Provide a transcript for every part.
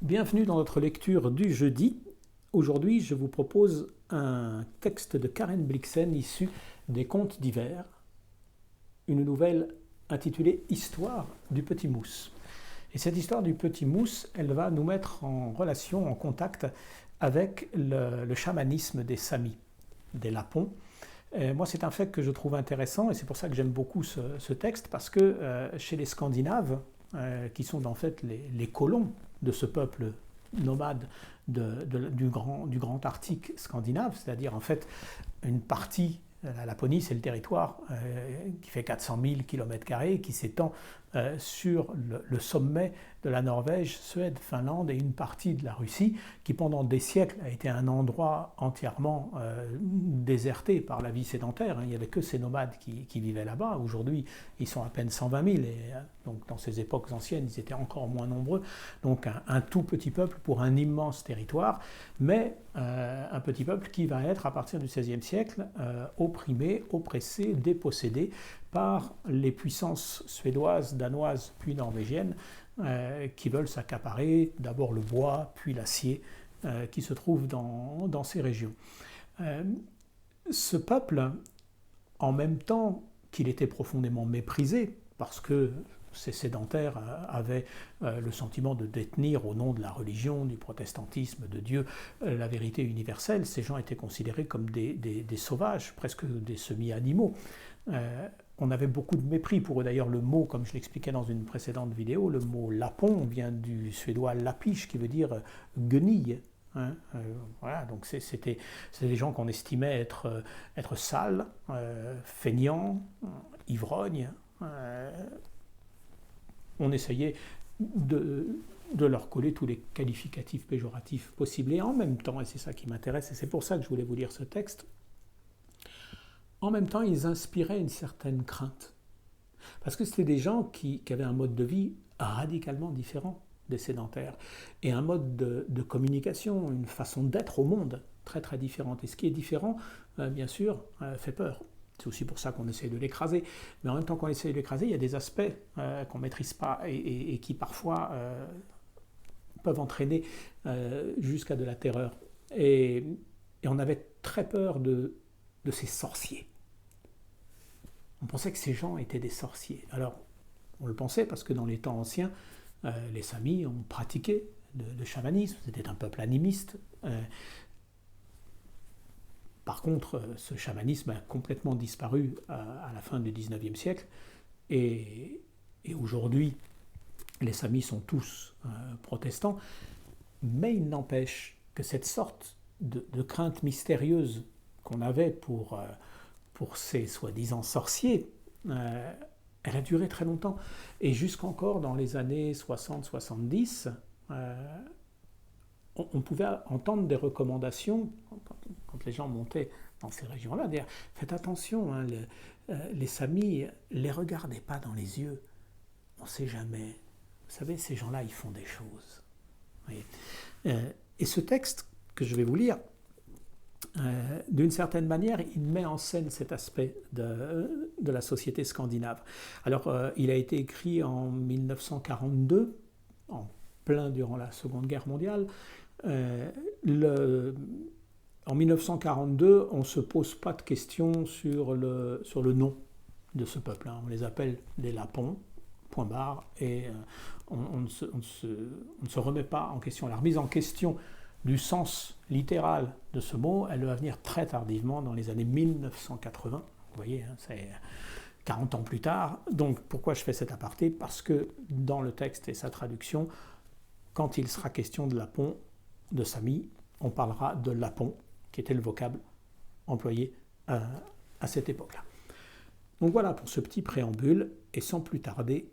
Bienvenue dans notre lecture du jeudi. Aujourd'hui, je vous propose un texte de Karen Blixen issu des Contes d'hiver, une nouvelle intitulée Histoire du petit mousse. Et cette histoire du petit mousse, elle va nous mettre en relation, en contact avec le chamanisme des Samis, des Lapons. Moi, c'est un fait que je trouve intéressant et c'est pour ça que j'aime beaucoup ce texte, parce que chez les Scandinaves, qui sont en fait les colons de ce peuple nomade du grand Arctique scandinave, c'est-à-dire en fait une partie, la Laponie c'est le territoire qui fait 400 000 km² qui s'étend sur le sommet de la Norvège, Suède, Finlande et une partie de la Russie qui pendant des siècles a été un endroit entièrement déserté par la vie sédentaire. Il n'y avait que ces nomades qui vivaient là-bas. Aujourd'hui, ils sont à peine 120 000 et donc dans ces époques anciennes, ils étaient encore moins nombreux. Donc un tout petit peuple pour un immense territoire, mais un petit peuple qui va être à partir du XVIe siècle opprimé, oppressé, dépossédé par les puissances suédoises, danoises puis norvégiennes qui veulent s'accaparer d'abord le bois puis l'acier qui se trouve dans ces régions. Ce peuple, en même temps qu'il était profondément méprisé parce que ces sédentaires avaient le sentiment de détenir au nom de la religion, du protestantisme, de Dieu, la vérité universelle, ces gens étaient considérés comme des sauvages, presque des semi-animaux. On avait beaucoup de mépris pour eux. D'ailleurs, le mot, comme je l'expliquais dans une précédente vidéo, le mot lapon vient du suédois lapiche, qui veut dire guenille. Voilà, donc c'était des gens qu'on estimait être sales, feignants, ivrognes. On essayait de leur coller tous les qualificatifs péjoratifs possibles. Et en même temps, et c'est ça qui m'intéresse, et c'est pour ça que je voulais vous lire ce texte, en même temps, ils inspiraient une certaine crainte. Parce que c'était des gens qui avaient un mode de vie radicalement différent des sédentaires. Et un mode de communication, une façon d'être au monde très très différente. Et ce qui est différent, bien sûr, fait peur. C'est aussi pour ça qu'on essaie de l'écraser. Mais en même temps qu'on essaie de l'écraser, il y a des aspects qu'on ne maîtrise pas et qui parfois peuvent entraîner jusqu'à de la terreur. Et on avait très peur de ces sorciers. On pensait que ces gens étaient des sorciers. Alors, on le pensait parce que dans les temps anciens, les Samis ont pratiqué le chamanisme, c'était un peuple animiste. Par contre, ce chamanisme a complètement disparu à la fin du XIXe siècle. Et aujourd'hui, les Samis sont tous protestants. Mais il n'empêche que cette sorte de crainte mystérieuse qu'on avait pour ces soi-disant sorciers, elle a duré très longtemps. Et jusqu'encore dans les années 60-70, on pouvait entendre des recommandations, quand les gens montaient dans ces régions-là, dire faites attention, les Samis, ne les regardez pas dans les yeux, on ne sait jamais. Vous savez, ces gens-là, ils font des choses. Et ce texte que je vais vous lire, d'une certaine manière, il met en scène cet aspect de la société scandinave. Alors, il a été écrit en 1942, en plein durant la Seconde Guerre mondiale. En 1942, on ne se pose pas de questions sur le nom de ce peuple. On les appelle des Lapons, point barre, et on ne se remet pas en question. La remise en question du sens littéral de ce mot, elle va venir très tardivement dans les années 1980. Vous voyez, c'est 40 ans plus tard. Donc pourquoi je fais cet aparté? Parce que dans le texte et sa traduction, quand il sera question de Lapon, de Sami, on parlera de Lapon, qui était le vocable employé à cette époque-là. Donc voilà pour ce petit préambule, et sans plus tarder,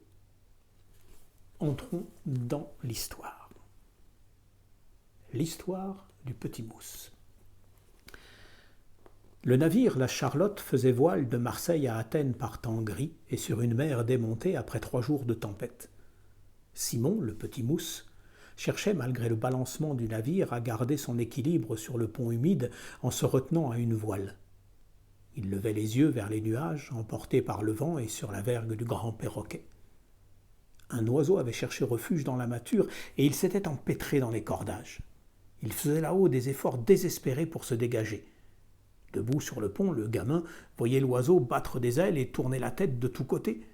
entrons dans l'histoire. L'histoire du petit mousse. Le navire La Charlotte faisait voile de Marseille à Athènes par temps gris et sur une mer démontée après 3 jours de tempête. Simon, le petit mousse, cherchait malgré le balancement du navire à garder son équilibre sur le pont humide en se retenant à une voile. Il levait les yeux vers les nuages, emporté par le vent et sur la vergue du grand perroquet. Un oiseau avait cherché refuge dans la mâture et il s'était empêtré dans les cordages. Il faisait là-haut des efforts désespérés pour se dégager. Debout sur le pont, le gamin voyait l'oiseau battre des ailes et tourner la tête de tous côtés.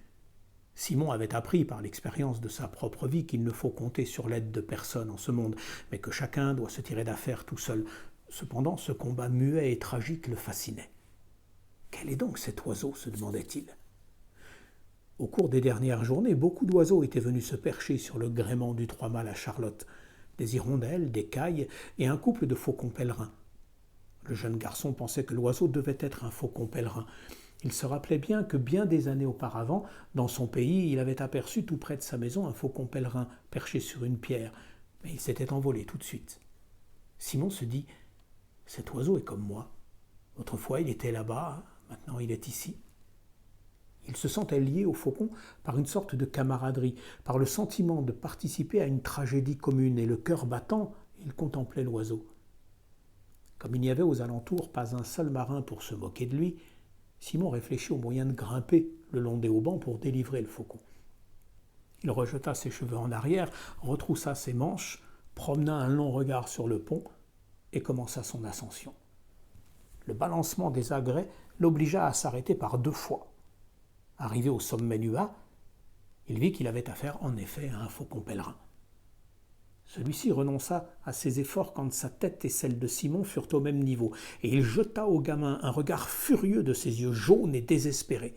Simon avait appris par l'expérience de sa propre vie qu'il ne faut compter sur l'aide de personne en ce monde, mais que chacun doit se tirer d'affaire tout seul. Cependant, ce combat muet et tragique le fascinait. Quel est donc cet oiseau, se demandait-il. Au cours des dernières journées, beaucoup d'oiseaux étaient venus se percher sur le gréement du trois-mâles à Charlotte. Des hirondelles, des cailles et un couple de faucons pèlerins. Le jeune garçon pensait que l'oiseau devait être un faucon pèlerin. Il se rappelait bien que bien des années auparavant, dans son pays, il avait aperçu tout près de sa maison un faucon pèlerin perché sur une pierre, mais il s'était envolé tout de suite. Simon se dit « Cet oiseau est comme moi. Autrefois il était là-bas, maintenant il est ici. » Il se sentait lié au faucon par une sorte de camaraderie, par le sentiment de participer à une tragédie commune, et le cœur battant, il contemplait l'oiseau. Comme il n'y avait aux alentours pas un seul marin pour se moquer de lui, Simon réfléchit au moyen de grimper le long des haubans pour délivrer le faucon. Il rejeta ses cheveux en arrière, retroussa ses manches, promena un long regard sur le pont et commença son ascension. Le balancement des agrès l'obligea à s'arrêter par 2 fois. Arrivé au sommet du mât, il vit qu'il avait affaire en effet à un faucon pèlerin. Celui-ci renonça à ses efforts quand sa tête et celle de Simon furent au même niveau, et il jeta au gamin un regard furieux de ses yeux jaunes et désespérés.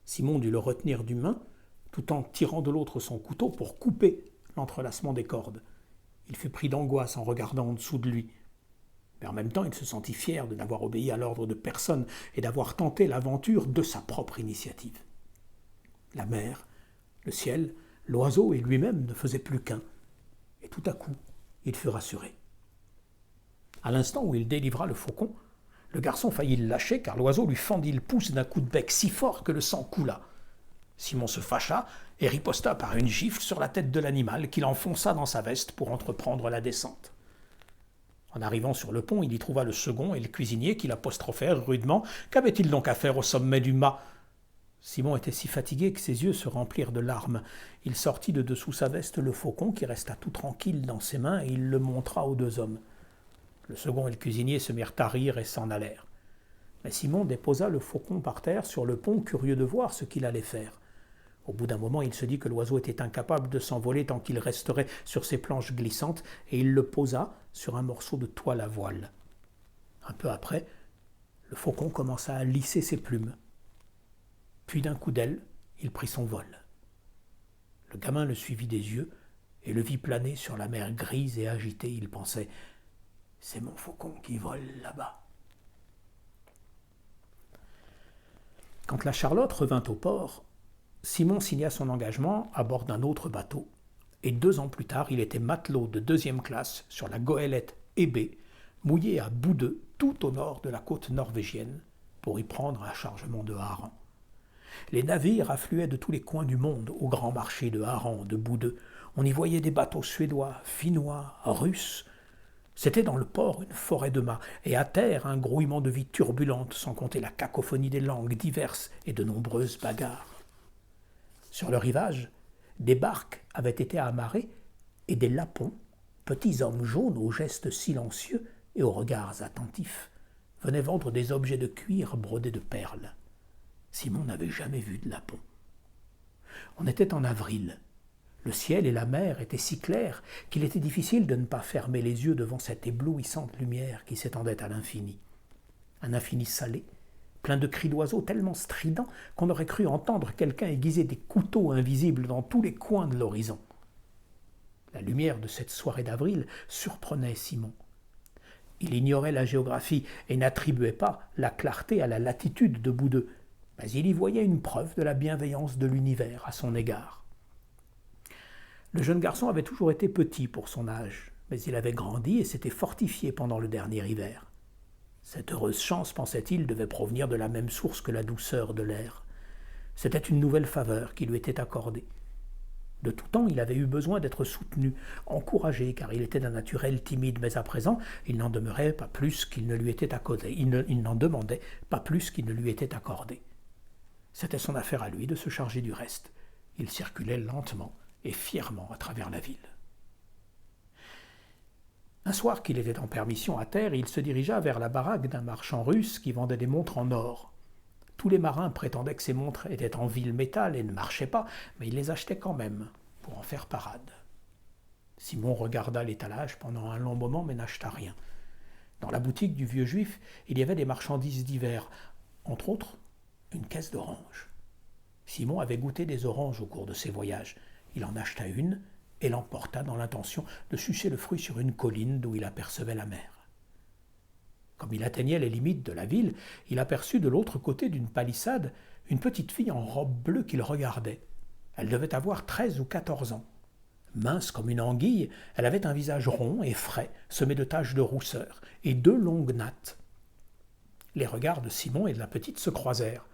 Simon dut le retenir d'une main, tout en tirant de l'autre son couteau pour couper l'entrelacement des cordes. Il fut pris d'angoisse en regardant en dessous de lui. Mais en même temps, il se sentit fier de n'avoir obéi à l'ordre de personne et d'avoir tenté l'aventure de sa propre initiative. La mer, le ciel, l'oiseau et lui-même ne faisaient plus qu'un. Et tout à coup, il fut rassuré. À l'instant où il délivra le faucon, le garçon faillit le lâcher car l'oiseau lui fendit le pouce d'un coup de bec si fort que le sang coula. Simon se fâcha et riposta par une gifle sur la tête de l'animal qu'il enfonça dans sa veste pour entreprendre la descente. En arrivant sur le pont, il y trouva le second et le cuisinier qui l'apostrophèrent rudement. Qu'avait-il donc à faire au sommet du mât ? Simon était si fatigué que ses yeux se remplirent de larmes. Il sortit de dessous sa veste le faucon qui resta tout tranquille dans ses mains et il le montra aux 2 hommes. Le second et le cuisinier se mirent à rire et s'en allèrent. Mais Simon déposa le faucon par terre sur le pont, curieux de voir ce qu'il allait faire. Au bout d'un moment, il se dit que l'oiseau était incapable de s'envoler tant qu'il resterait sur ses planches glissantes et il le posa sur un morceau de toile à voile. Un peu après, le faucon commença à lisser ses plumes. Puis d'un coup d'aile, il prit son vol. Le gamin le suivit des yeux et le vit planer sur la mer grise et agitée. Il pensait « C'est mon faucon qui vole là-bas ». Quand la Charlotte revint au port, Simon signa son engagement à bord d'un autre bateau. Et 2 ans plus tard, il était matelot de 2e classe sur la goélette Hébé, mouillée à Boudeux, tout au nord de la côte norvégienne, pour y prendre un chargement de harengs. Les navires affluaient de tous les coins du monde au grand marché de harengs de Boudeux. On y voyait des bateaux suédois, finnois, russes. C'était dans le port une forêt de mâts, et à terre un grouillement de vie turbulente, sans compter la cacophonie des langues diverses et de nombreuses bagarres. Sur le rivage, des barques avaient été amarrées, et des lapons, petits hommes jaunes aux gestes silencieux et aux regards attentifs, venaient vendre des objets de cuir brodés de perles. Simon n'avait jamais vu de lapon. On était en avril. Le ciel et la mer étaient si clairs qu'il était difficile de ne pas fermer les yeux devant cette éblouissante lumière qui s'étendait à l'infini. Un infini salé, plein de cris d'oiseaux tellement stridents qu'on aurait cru entendre quelqu'un aiguiser des couteaux invisibles dans tous les coins de l'horizon. La lumière de cette soirée d'avril surprenait Simon. Il ignorait la géographie et n'attribuait pas la clarté à la latitude de Boudeux, mais il y voyait une preuve de la bienveillance de l'univers à son égard. Le jeune garçon avait toujours été petit pour son âge, mais il avait grandi et s'était fortifié pendant le dernier hiver. Cette heureuse chance, pensait-il, devait provenir de la même source que la douceur de l'air. C'était une nouvelle faveur qui lui était accordée. De tout temps, il avait eu besoin d'être soutenu, encouragé, car il était d'un naturel timide, mais à présent, il n'en demeurait pas plus qu'il ne lui était accordé. Il n'en demandait pas plus qu'il ne lui était accordé. C'était son affaire à lui de se charger du reste. Il circulait lentement et fièrement à travers la ville. Un soir qu'il était en permission à terre, il se dirigea vers la baraque d'un marchand russe qui vendait des montres en or. Tous les marins prétendaient que ces montres étaient en vil métal et ne marchaient pas, mais ils les achetaient quand même, pour en faire parade. Simon regarda l'étalage pendant un long moment, mais n'acheta rien. Dans la boutique du vieux juif, il y avait des marchandises diverses, entre autres une caisse d'oranges. Simon avait goûté des oranges au cours de ses voyages. Il en acheta une et l'emporta dans l'intention de sucer le fruit sur une colline d'où il apercevait la mer. Comme il atteignait les limites de la ville, il aperçut de l'autre côté d'une palissade une petite fille en robe bleue qu'il regardait. Elle devait avoir 13 ou 14 ans. Mince comme une anguille, elle avait un visage rond et frais, semé de taches de rousseur, et 2 longues nattes. Les regards de Simon et de la petite se croisèrent.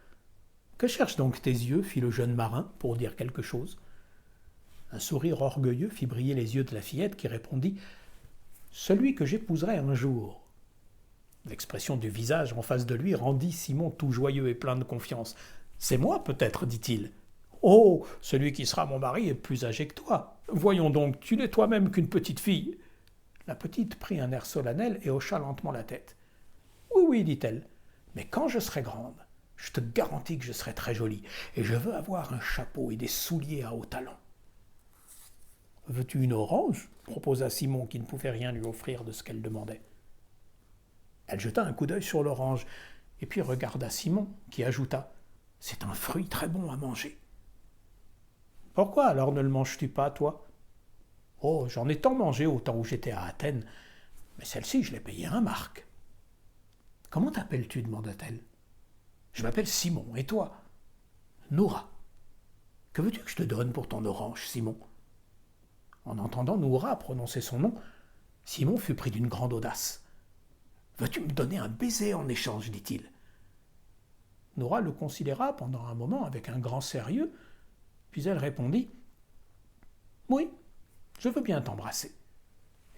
« Que cherchent donc tes yeux » fit le jeune marin pour dire quelque chose. Un sourire orgueilleux fit briller les yeux de la fillette qui répondit « Celui que j'épouserai un jour ». L'expression du visage en face de lui rendit Simon tout joyeux et plein de confiance. « C'est moi peut-être, dit-il. »« Oh, celui qui sera mon mari est plus âgé que toi. Voyons donc, tu n'es toi-même qu'une petite fille. » La petite prit un air solennel et hocha lentement la tête. « Oui, oui, dit-elle, mais quand je serai grande, je te garantis que je serai très jolie, et je veux avoir un chapeau et des souliers à hauts talons. » « Veux-tu une orange ?» proposa Simon, qui ne pouvait rien lui offrir de ce qu'elle demandait. Elle jeta un coup d'œil sur l'orange, et puis regarda Simon, qui ajouta « C'est un fruit très bon à manger. »« Pourquoi alors ne le manges-tu pas, toi ?»« Oh, j'en ai tant mangé au temps où j'étais à Athènes, mais celle-ci, je l'ai payée 1 mark. »« Comment t'appelles-tu » demanda-t-elle. « Je m'appelle Simon, et toi ?»« Noura. »« Que veux-tu que je te donne pour ton orange, Simon ?» En entendant Noura prononcer son nom, Simon fut pris d'une grande audace. « Veux-tu me donner un baiser en échange » dit-il. Noura le considéra pendant un moment avec un grand sérieux, puis elle répondit « Oui, je veux bien t'embrasser. »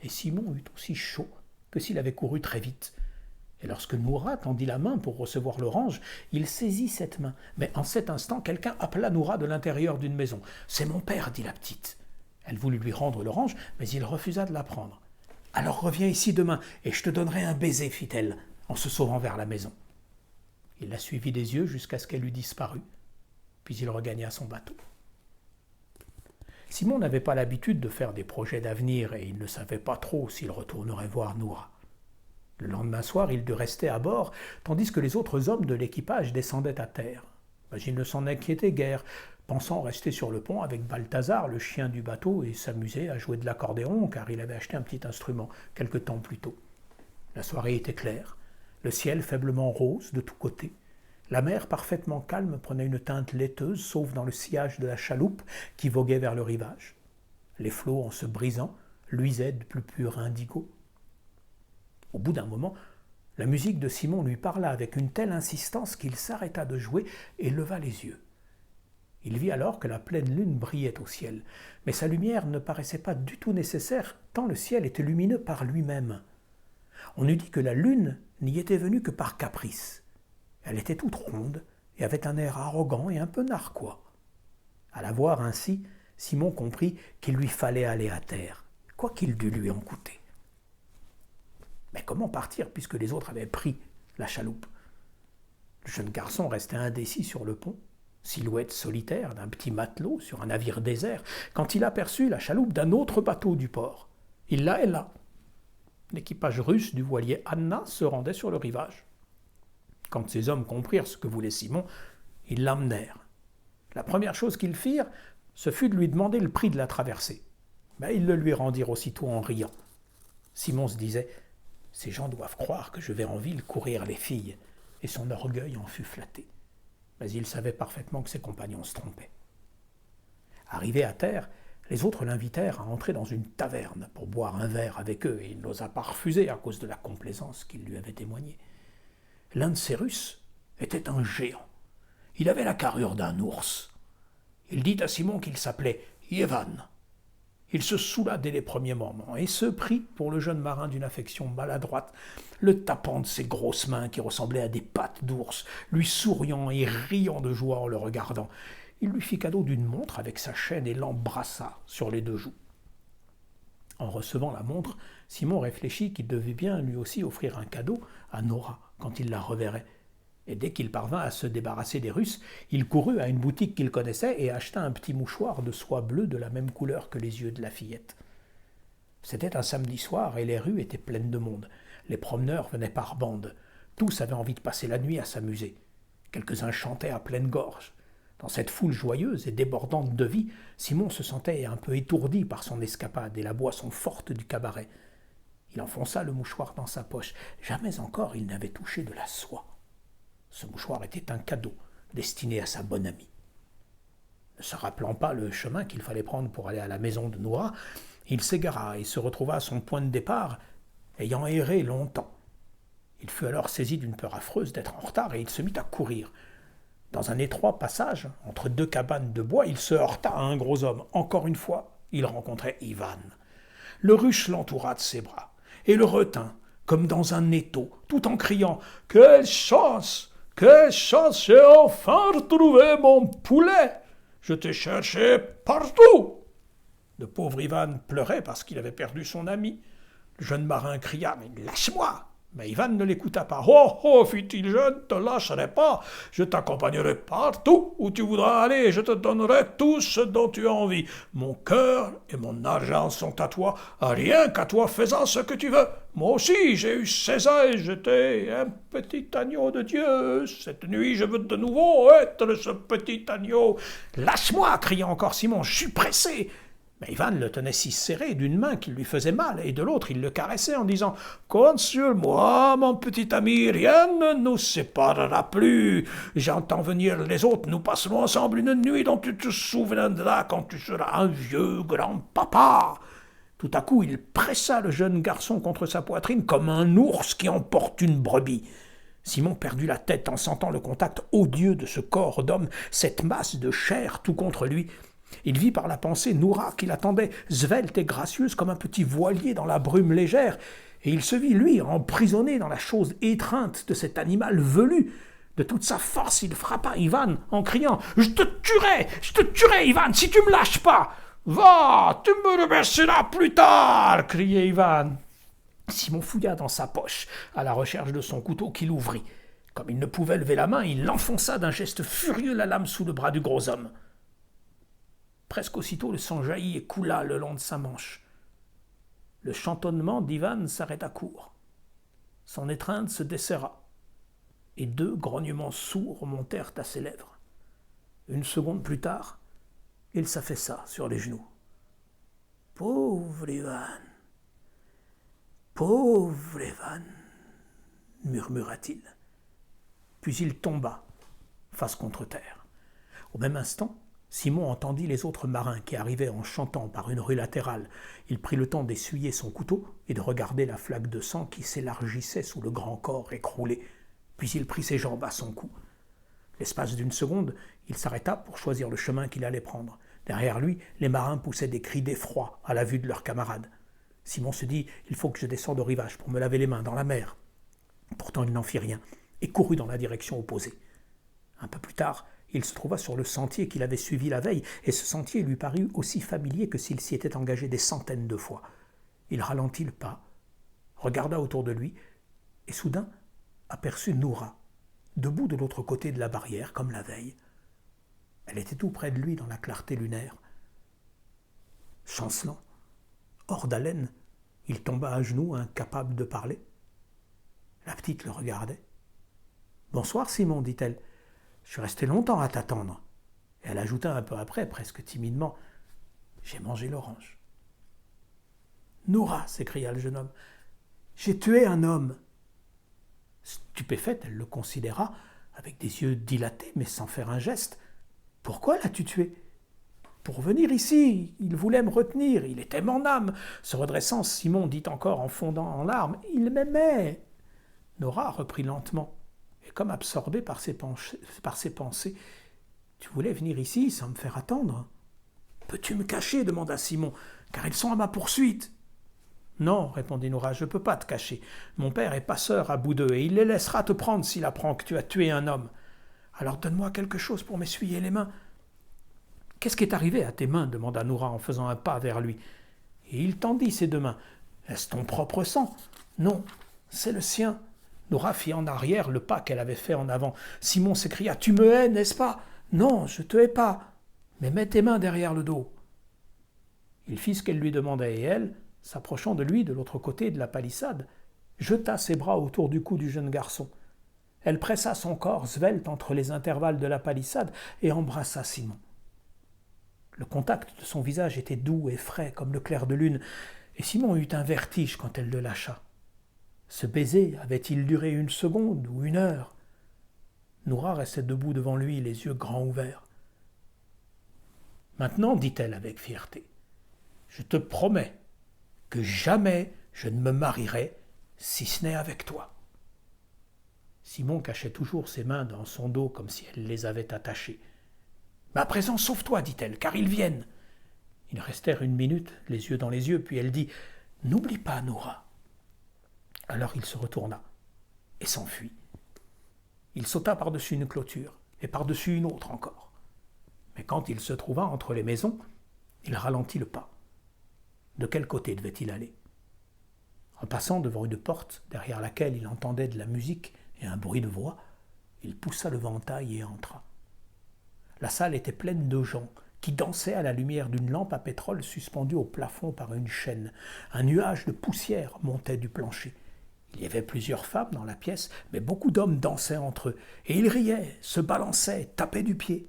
Et Simon eut aussi chaud que s'il avait couru très vite. Et lorsque Noura tendit la main pour recevoir l'orange, il saisit cette main. Mais en cet instant, quelqu'un appela Noura de l'intérieur d'une maison. « C'est mon père, dit la petite. » Elle voulut lui rendre l'orange, mais il refusa de la prendre. « Alors reviens ici demain, et je te donnerai un baiser, fit-elle, en se sauvant vers la maison. » Il la suivit des yeux jusqu'à ce qu'elle eût disparu, puis il regagna son bateau. Simon n'avait pas l'habitude de faire des projets d'avenir, et il ne savait pas trop s'il retournerait voir Noura. Le lendemain soir, il dut rester à bord, tandis que les autres hommes de l'équipage descendaient à terre. Mais il ne s'en inquiétait guère, pensant rester sur le pont avec Balthazar, le chien du bateau, et s'amuser à jouer de l'accordéon, car il avait acheté un petit instrument quelque temps plus tôt. La soirée était claire, le ciel faiblement rose de tous côtés. La mer parfaitement calme prenait une teinte laiteuse, sauf dans le sillage de la chaloupe qui voguait vers le rivage. Les flots, en se brisant, luisaient de plus pur indigo. Au bout d'un moment, la musique de Simon lui parla avec une telle insistance qu'il s'arrêta de jouer et leva les yeux. Il vit alors que la pleine lune brillait au ciel, mais sa lumière ne paraissait pas du tout nécessaire, tant le ciel était lumineux par lui-même. On eût dit que la lune n'y était venue que par caprice. Elle était toute ronde et avait un air arrogant et un peu narquois. À la voir ainsi, Simon comprit qu'il lui fallait aller à terre, quoi qu'il dût lui en coûter. Mais comment partir puisque les autres avaient pris la chaloupe ? Le jeune garçon restait indécis sur le pont, silhouette solitaire d'un petit matelot sur un navire désert, quand il aperçut la chaloupe d'un autre bateau du port. Il la héla. L'équipage russe du voilier Anna se rendait sur le rivage. Quand ces hommes comprirent ce que voulait Simon, ils l'emmenèrent. La première chose qu'ils firent, ce fut de lui demander le prix de la traversée. Mais ils le lui rendirent aussitôt en riant. Simon se disait « Ces gens doivent croire que je vais en ville courir les filles », et son orgueil en fut flatté. Mais il savait parfaitement que ses compagnons se trompaient. Arrivé à terre, les autres l'invitèrent à entrer dans une taverne pour boire un verre avec eux, et il n'osa pas refuser à cause de la complaisance qu'ils lui avaient témoignée. L'un de ces Russes était un géant. Il avait la carrure d'un ours. Il dit à Simon qu'il s'appelait Yévan. Il se saoula dès les premiers moments et se prit pour le jeune marin d'une affection maladroite, le tapant de ses grosses mains qui ressemblaient à des pattes d'ours, lui souriant et riant de joie en le regardant. il lui fit cadeau d'une montre avec sa chaîne et l'embrassa sur les 2 joues. En recevant la montre, Simon réfléchit qu'il devait bien lui aussi offrir un cadeau à Nora quand il la reverrait. Et dès qu'il parvint à se débarrasser des Russes, il courut à une boutique qu'il connaissait et acheta un petit mouchoir de soie bleue de la même couleur que les yeux de la fillette. C'était un samedi soir et les rues étaient pleines de monde. Les promeneurs venaient par bandes. Tous avaient envie de passer la nuit à s'amuser. Quelques-uns chantaient à pleine gorge. Dans cette foule joyeuse et débordante de vie, Simon se sentait un peu étourdi par son escapade et la boisson forte du cabaret. Il enfonça le mouchoir dans sa poche. Jamais encore il n'avait touché de la soie. Ce mouchoir était un cadeau destiné à sa bonne amie. Ne se rappelant pas le chemin qu'il fallait prendre pour aller à la maison de Nora, il s'égara et se retrouva à son point de départ, ayant erré longtemps. Il fut alors saisi d'une peur affreuse d'être en retard et il se mit à courir. Dans un étroit passage, entre 2 cabanes de bois, il se heurta à un gros homme. Encore une fois, il rencontrait Ivan. Le ruche l'entoura de ses bras et le retint, comme dans un étau, tout en criant « Quelle chance! Quelle chance! J'ai enfin retrouvé mon poulet! Je t'ai cherché partout !» Le pauvre Ivan pleurait parce qu'il avait perdu son ami. Le jeune marin cria « Mais lâche-moi !» Mais Ivan ne l'écouta pas. « Oh, oh, fit-il, je ne te lâcherai pas. Je t'accompagnerai partout où tu voudras aller et je te donnerai tout ce dont tu as envie. Mon cœur et mon argent sont à toi, rien qu'à toi faisant ce que tu veux. Moi aussi, j'ai eu 16 ans et j'étais un petit agneau de Dieu. Cette nuit, je veux de nouveau être ce petit agneau. »« Lâche-moi » cria encore Simon, « je suis pressé. » Mais Ivan le tenait si serré d'une main qu'il lui faisait mal, et de l'autre il le caressait en disant « Compte sur moi, mon petit ami, rien ne nous séparera plus. J'entends venir les autres, nous passerons ensemble une nuit dont tu te souviendras quand tu seras un vieux grand-papa. » Tout à coup, il pressa le jeune garçon contre sa poitrine comme un ours qui emporte une brebis. Simon perdit la tête en sentant le contact odieux de ce corps d'homme, cette masse de chair tout contre lui. Il vit par la pensée Nora qui l'attendait, svelte et gracieuse comme un petit voilier dans la brume légère, et il se vit, lui, emprisonné dans la chose étreinte de cet animal velu. De toute sa force, il frappa Ivan en criant « Je te tuerai, Ivan, si tu me lâches pas !»« Va, tu me remercieras plus tard !» criait Ivan. Simon fouilla dans sa poche, à la recherche de son couteau qu'il ouvrit. Comme il ne pouvait lever la main, il l'enfonça d'un geste furieux la lame sous le bras du gros homme. Presque aussitôt, le sang jaillit et coula le long de sa manche. Le chantonnement d'Ivan s'arrêta court. Son étreinte se desserra, et 2 grognements sourds montèrent à ses lèvres. Une seconde plus tard, il s'affaissa sur les genoux. « Pauvre Ivan, pauvre Ivan !» murmura-t-il. Puis il tomba, face contre terre. Au même instant, Simon entendit les autres marins qui arrivaient en chantant par une rue latérale. Il prit le temps d'essuyer son couteau et de regarder la flaque de sang qui s'élargissait sous le grand corps écroulé. Puis il prit ses jambes à son cou. L'espace d'une seconde, il s'arrêta pour choisir le chemin qu'il allait prendre. Derrière lui, les marins poussaient des cris d'effroi à la vue de leurs camarades. Simon se dit « Il faut que je descende au rivage pour me laver les mains dans la mer. » Pourtant il n'en fit rien et courut dans la direction opposée. Un peu plus tard, il se trouva sur le sentier qu'il avait suivi la veille, et ce sentier lui parut aussi familier que s'il s'y était engagé des centaines de fois. Il ralentit le pas, regarda autour de lui, et soudain aperçut Nora, debout de l'autre côté de la barrière, comme la veille. Elle était tout près de lui dans la clarté lunaire. Chancelant, hors d'haleine, il tomba à genoux, incapable de parler. La petite le regardait. « Bonsoir, Simon, dit-elle. Je suis resté longtemps à t'attendre. » Et elle ajouta un peu après, presque timidement, « J'ai mangé l'orange. »« Nora !» s'écria le jeune homme. « J'ai tué un homme. » Stupéfaite, elle le considéra, avec des yeux dilatés, mais sans faire un geste. « Pourquoi l'as-tu tué ?»« Pour venir ici. Il voulait me retenir. Il était mon âme. » Se redressant, Simon dit encore en fondant en larmes, « Il m'aimait. » Nora reprit lentement. Et comme absorbée par ses pensées, « Tu voulais venir ici sans me faire attendre ?»« Peux-tu me cacher ?» demanda Simon, « car ils sont à ma poursuite. »« Non, répondit Nora, je ne peux pas te cacher. Mon père est passeur à Boudeux et il les laissera te prendre s'il apprend que tu as tué un homme. Alors donne-moi quelque chose pour m'essuyer les mains. » « Qu'est-ce qui est arrivé à tes mains » demanda Noura en faisant un pas vers lui. Et il tendit ses deux mains. « Est-ce ton propre sang ?»« Non, c'est le sien. » Noura fit en arrière le pas qu'elle avait fait en avant. Simon s'écria « Tu me hais, n'est-ce pas ?»« Non, je te hais pas. Mais mets tes mains derrière le dos. » Il fit ce qu'elle lui demandait et elle, s'approchant de lui de l'autre côté de la palissade, jeta ses bras autour du cou du jeune garçon. Elle pressa son corps svelte entre les intervalles de la palissade et embrassa Simon. Le contact de son visage était doux et frais comme le clair de lune, et Simon eut un vertige quand elle le lâcha. Ce baiser avait-il duré 1 seconde ou 1 heure? Noura restait debout devant lui, les yeux grands ouverts. « Maintenant, dit-elle avec fierté, je te promets que jamais je ne me marierai si ce n'est avec toi. » Simon cachait toujours ses mains dans son dos comme si elle les avait attachées. « Mais à présent, sauve-toi, dit-elle, car ils viennent. » Ils restèrent 1 minute, les yeux dans les yeux, puis elle dit « N'oublie pas, Noura. » Alors il se retourna et s'enfuit. Il sauta par-dessus une clôture et par-dessus une autre encore. Mais quand il se trouva entre les maisons, il ralentit le pas. De quel côté devait-il aller? En passant devant une porte derrière laquelle il entendait de la musique et un bruit de voix, il poussa le ventail et entra. La salle était pleine de gens qui dansaient à la lumière d'une lampe à pétrole suspendue au plafond par une chaîne. Un nuage de poussière montait du plancher. Il y avait plusieurs femmes dans la pièce, mais beaucoup d'hommes dansaient entre eux, et ils riaient, se balançaient, tapaient du pied.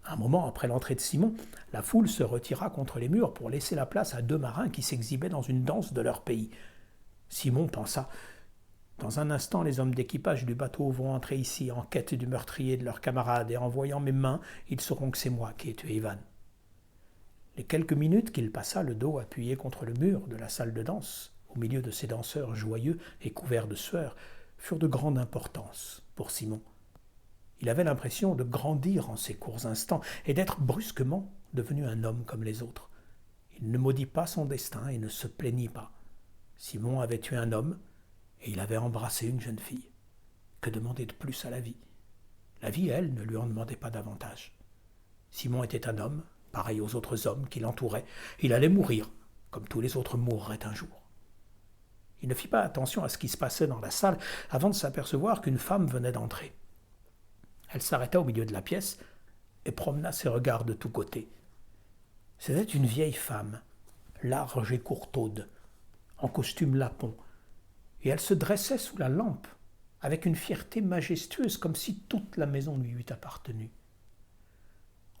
Un moment après l'entrée de Simon, la foule se retira contre les murs pour laisser la place à 2 marins qui s'exhibaient dans une danse de leur pays. Simon pensa « Dans un instant, les hommes d'équipage du bateau vont entrer ici en quête du meurtrier de leurs camarades, et en voyant mes mains, ils sauront que c'est moi qui ai tué Ivan. » Les quelques minutes qu'il passa le dos appuyé contre le mur de la salle de danse, au milieu de ces danseurs joyeux et couverts de sueur, furent de grande importance pour Simon. Il avait l'impression de grandir en ces courts instants et d'être brusquement devenu un homme comme les autres. Il ne maudit pas son destin et ne se plaignit pas. Simon avait tué un homme et il avait embrassé une jeune fille. Que demander de plus à la vie? La vie, elle, ne lui en demandait pas davantage. Simon était un homme, pareil aux autres hommes qui l'entouraient. Il allait mourir, comme tous les autres mourraient un jour. Il ne fit pas attention à ce qui se passait dans la salle avant de s'apercevoir qu'une femme venait d'entrer. Elle s'arrêta au milieu de la pièce et promena ses regards de tous côtés. C'était une vieille femme, large et courtaude, en costume lapon, et elle se dressait sous la lampe avec une fierté majestueuse, comme si toute la maison lui eût appartenu.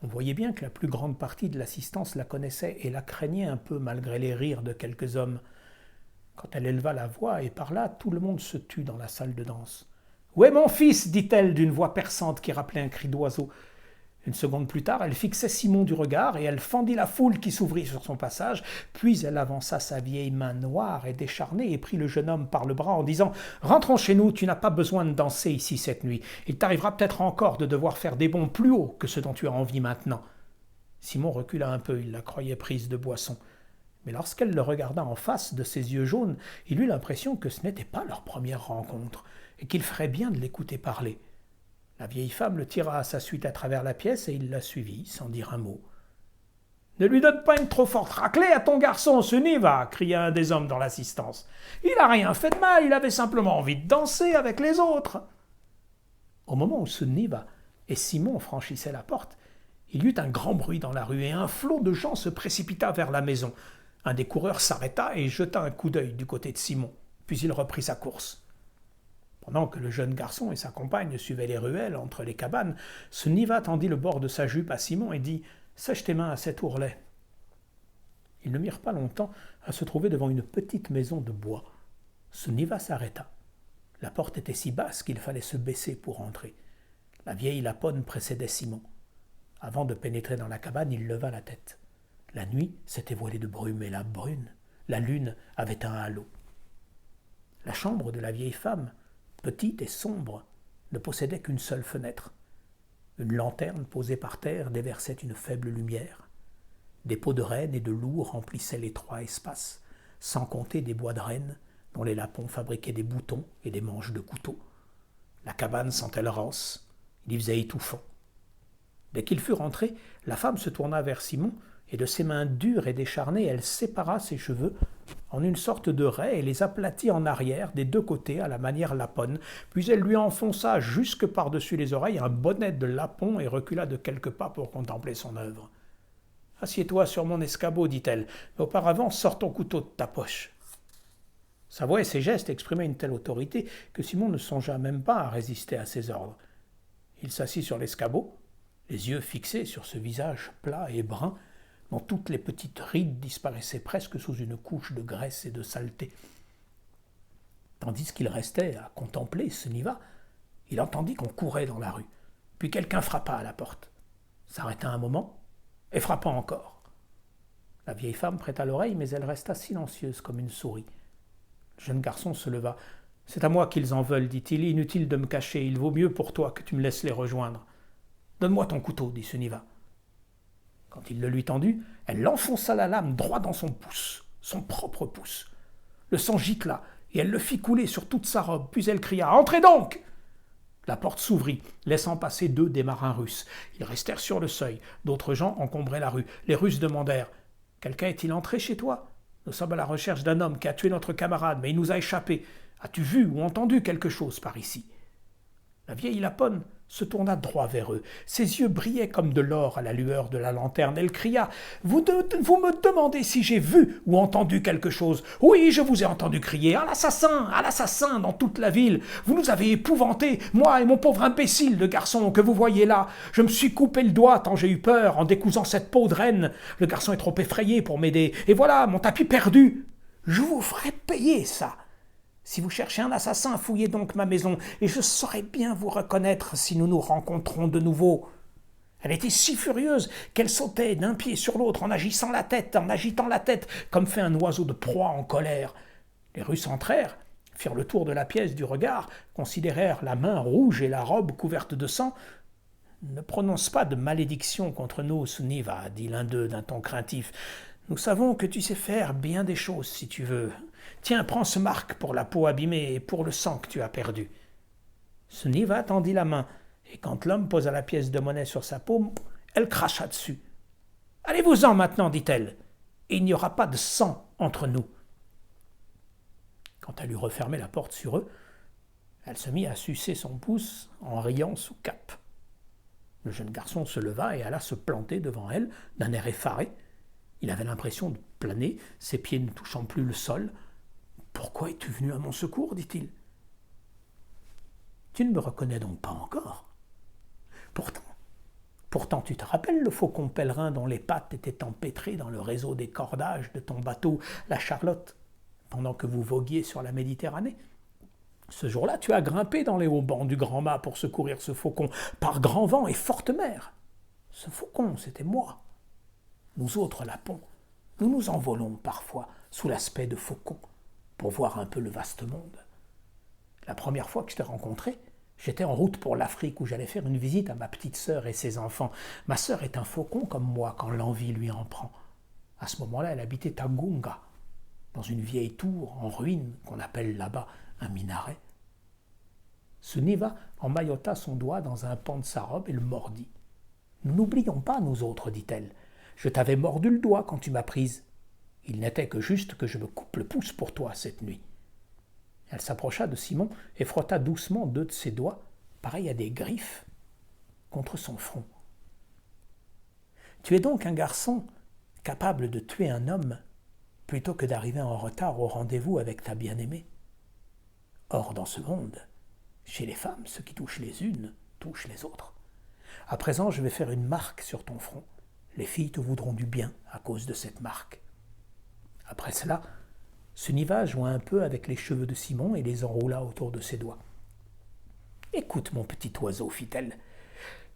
On voyait bien que la plus grande partie de l'assistance la connaissait et la craignait un peu malgré les rires de quelques hommes. Quand elle éleva la voix et parla, tout le monde se tut dans la salle de danse. « Où est mon fils » dit-elle d'une voix perçante qui rappelait un cri d'oiseau. 1 seconde plus tard, elle fixait Simon du regard et elle fendit la foule qui s'ouvrit sur son passage, puis elle avança sa vieille main noire et décharnée et prit le jeune homme par le bras en disant « Rentrons chez nous, tu n'as pas besoin de danser ici cette nuit. Il t'arrivera peut-être encore de devoir faire des bonds plus hauts que ce dont tu as envie maintenant. » Simon recula un peu, il la croyait prise de boisson. Mais lorsqu'elle le regarda en face de ses yeux jaunes, il eut l'impression que ce n'était pas leur première rencontre et qu'il ferait bien de l'écouter parler. La vieille femme le tira à sa suite à travers la pièce et il la suivit sans dire un mot. « Ne lui donne pas une trop forte raclée à ton garçon, ce n'y va !» cria un des hommes dans l'assistance. « Il n'a rien fait de mal, il avait simplement envie de danser avec les autres. » Au moment où Suniva et Simon franchissaient la porte, il y eut un grand bruit dans la rue et un flot de gens se précipita vers la maison. Un des coureurs s'arrêta et jeta un coup d'œil du côté de Simon, puis il reprit sa course. Pendant que le jeune garçon et sa compagne suivaient les ruelles entre les cabanes, Suniva tendit le bord de sa jupe à Simon et dit « Sèche tes mains à cet ourlet. » Ils ne mirent pas longtemps à se trouver devant une petite maison de bois. Suniva s'arrêta. La porte était si basse qu'il fallait se baisser pour entrer. La vieille laponne précédait Simon. Avant de pénétrer dans la cabane, il leva la tête. La nuit s'était voilée de brume et la lune avait un halo. La chambre de la vieille femme, petite et sombre, ne possédait qu'une seule fenêtre. Une lanterne posée par terre déversait une faible lumière. Des peaux de renne et de loup remplissaient l'étroit espace, sans compter des bois de renne dont les lapons fabriquaient des boutons et des manches de couteau. La cabane sentait le rance, il y faisait étouffant. Dès qu'il fut rentré, la femme se tourna vers Simon, et de ses mains dures et décharnées, elle sépara ses cheveux en une sorte de raie et les aplatit en arrière des deux côtés à la manière laponne, puis elle lui enfonça jusque par-dessus les oreilles un bonnet de lapon et recula de quelques pas pour contempler son œuvre. « Assieds-toi sur mon escabeau, dit-elle, mais auparavant sors ton couteau de ta poche. » Sa voix et ses gestes exprimaient une telle autorité que Simon ne songea même pas à résister à ses ordres. Il s'assit sur l'escabeau, les yeux fixés sur ce visage plat et brun, dont toutes les petites rides disparaissaient presque sous une couche de graisse et de saleté. Tandis qu'il restait à contempler ce Niva, il entendit qu'on courait dans la rue. Puis quelqu'un frappa à la porte, s'arrêta un moment et frappa encore. La vieille femme prêta l'oreille, mais elle resta silencieuse comme une souris. Le jeune garçon se leva. « C'est à moi qu'ils en veulent, dit-il, inutile de me cacher, il vaut mieux pour toi que tu me laisses les rejoindre. »« Donne-moi ton couteau, dit Suniva. » Quand il le lui tendit, elle enfonça la lame droit dans son pouce, son propre pouce. Le sang gicla, et elle le fit couler sur toute sa robe, puis elle cria « Entrez donc !» La porte s'ouvrit, laissant passer 2 des marins russes. Ils restèrent sur le seuil, d'autres gens encombraient la rue. Les Russes demandèrent « Quelqu'un est-il entré chez toi ? Nous sommes à la recherche d'un homme qui a tué notre camarade, mais il nous a échappé. As-tu vu ou entendu quelque chose par ici ?» La vieille Lapone se tourna droit vers eux. Ses yeux brillaient comme de l'or à la lueur de la lanterne. Elle cria « Vous me demandez si j'ai vu ou entendu quelque chose. Oui, je vous ai entendu crier « À l'assassin dans toute la ville. Vous nous avez épouvantés, moi et mon pauvre imbécile de garçon que vous voyez là. Je me suis coupé le doigt tant j'ai eu peur en décousant cette peau de reine. Le garçon est trop effrayé pour m'aider. Et voilà, mon tapis perdu. Je vous ferai payer ça. Si vous cherchez un assassin, fouillez donc ma maison, et je saurai bien vous reconnaître si nous nous rencontrons de nouveau. » Elle était si furieuse qu'elle sautait d'un pied sur l'autre en agitant la tête, comme fait un oiseau de proie en colère. Les Russes entrèrent, firent le tour de la pièce du regard, considérèrent la main rouge et la robe couverte de sang. « Ne prononce pas de malédiction contre nous, Suniva, dit l'un d'eux d'un ton craintif. Nous savons que tu sais faire bien des choses si tu veux. Tiens, prends ce marque pour la peau abîmée et pour le sang que tu as perdu. » Suniva tendit la main, et quand l'homme posa la pièce de monnaie sur sa paume, elle cracha dessus. « Allez-vous-en maintenant, dit-elle, et il n'y aura pas de sang entre nous. » Quand elle eut refermé la porte sur eux, elle se mit à sucer son pouce en riant sous cape. Le jeune garçon se leva et alla se planter devant elle d'un air effaré. Il avait l'impression de planer, ses pieds ne touchant plus le sol. « Pourquoi es-tu venu à mon secours ?» dit-il. « Tu ne me reconnais donc pas encore. Pourtant tu te rappelles le faucon pèlerin dont les pattes étaient empêtrées dans le réseau des cordages de ton bateau, la Charlotte, pendant que vous voguiez sur la Méditerranée. Ce jour-là, tu as grimpé dans les hauts bancs du grand mât pour secourir ce faucon, par grand vent et forte mer. Ce faucon, c'était moi. Nous autres lapons, nous nous envolons parfois sous l'aspect de faucons pour voir un peu le vaste monde. La première fois que je t'ai rencontré, j'étais en route pour l'Afrique où j'allais faire une visite à ma petite sœur et ses enfants. Ma sœur est un faucon comme moi quand l'envie lui en prend. À ce moment-là, elle habitait Tagunga, dans une vieille tour en ruine qu'on appelle là-bas un minaret. Suniva emmaillota son doigt dans un pan de sa robe et le mordit. « Nous n'oublions pas, nous autres, dit-elle. Je t'avais mordu le doigt quand tu m'as prise. Il n'était que juste que je me coupe le pouce pour toi cette nuit. » Elle s'approcha de Simon et frotta doucement 2 de ses doigts, pareils à des griffes, contre son front. « Tu es donc un garçon capable de tuer un homme plutôt que d'arriver en retard au rendez-vous avec ta bien-aimée. Or, dans ce monde, chez les femmes, ce qui touche les unes touche les autres. À présent, je vais faire une marque sur ton front. Les filles te voudront du bien à cause de cette marque. » Après cela, Suniva joua un peu avec les cheveux de Simon et les enroula autour de ses doigts. « Écoute, mon petit oiseau, fit-elle.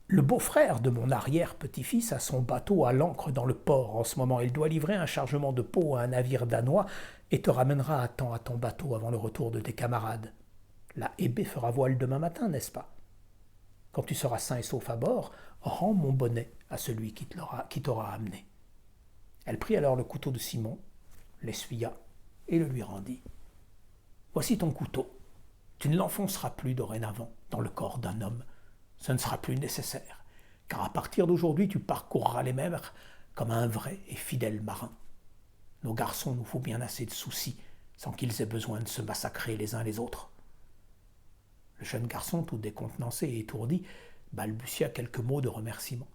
Le beau-frère de mon arrière-petit-fils a son bateau à l'ancre dans le port en ce moment. Il doit livrer un chargement de peau à un navire danois et te ramènera à temps à ton bateau avant le retour de tes camarades. La Hébé fera voile demain matin, n'est-ce pas? Quand tu seras sain et sauf à bord, rends mon bonnet à celui qui t'aura amené. » Elle prit alors le couteau de Simon, l'essuya et le lui rendit. « Voici ton couteau. Tu ne l'enfonceras plus dorénavant dans le corps d'un homme. Ce ne sera plus nécessaire. car à partir d'aujourd'hui tu parcourras les mers comme un vrai et fidèle marin. Nos garçons nous font bien assez de soucis, sans qu'ils aient besoin de se massacrer les uns les autres. » Le jeune garçon, tout décontenancé et étourdi, balbutia quelques mots de remerciement.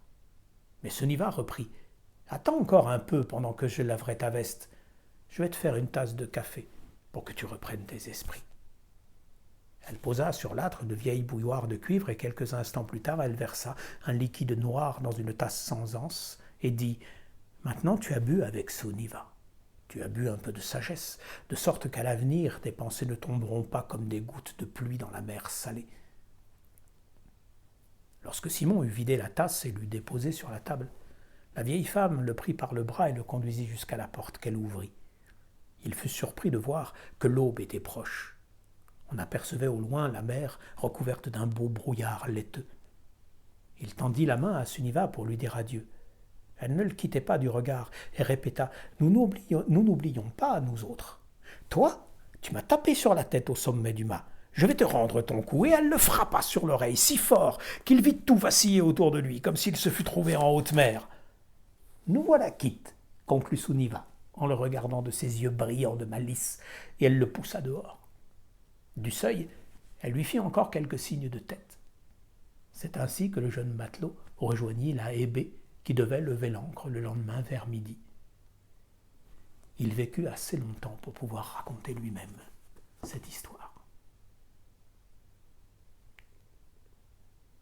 Mais Suniva reprit. « Attends encore un peu pendant que je laverai ta veste. Je vais te faire une tasse de café pour que tu reprennes tes esprits. » Elle posa sur l'âtre de vieilles bouilloires de cuivre et quelques instants plus tard, elle versa un liquide noir dans une tasse sans anse et dit « Maintenant tu as bu avec Suniva. Tu as bu un peu de sagesse, de sorte qu'à l'avenir tes pensées ne tomberont pas comme des gouttes de pluie dans la mer salée. » Lorsque Simon eut vidé la tasse et l'eut déposée sur la table, la vieille femme le prit par le bras et le conduisit jusqu'à la porte qu'elle ouvrit. Il fut surpris de voir que l'aube était proche. On apercevait au loin la mer recouverte d'un beau brouillard laiteux. Il tendit la main à Suniva pour lui dire adieu. Elle ne le quittait pas du regard et répéta « Nous n'oublions pas, nous autres. Toi, tu m'as tapé sur la tête au sommet du mât. Je vais te rendre ton coup. » Et elle le frappa sur l'oreille si fort qu'il vit tout vaciller autour de lui, comme s'il se fût trouvé en haute mer. « Nous voilà quittes, » conclut Suniva, en le regardant de ses yeux brillants de malice, et elle le poussa dehors. Du seuil, elle lui fit encore quelques signes de tête. C'est ainsi que le jeune matelot rejoignit la hébé qui devait lever l'ancre le lendemain vers midi. Il vécut assez longtemps pour pouvoir raconter lui-même cette histoire.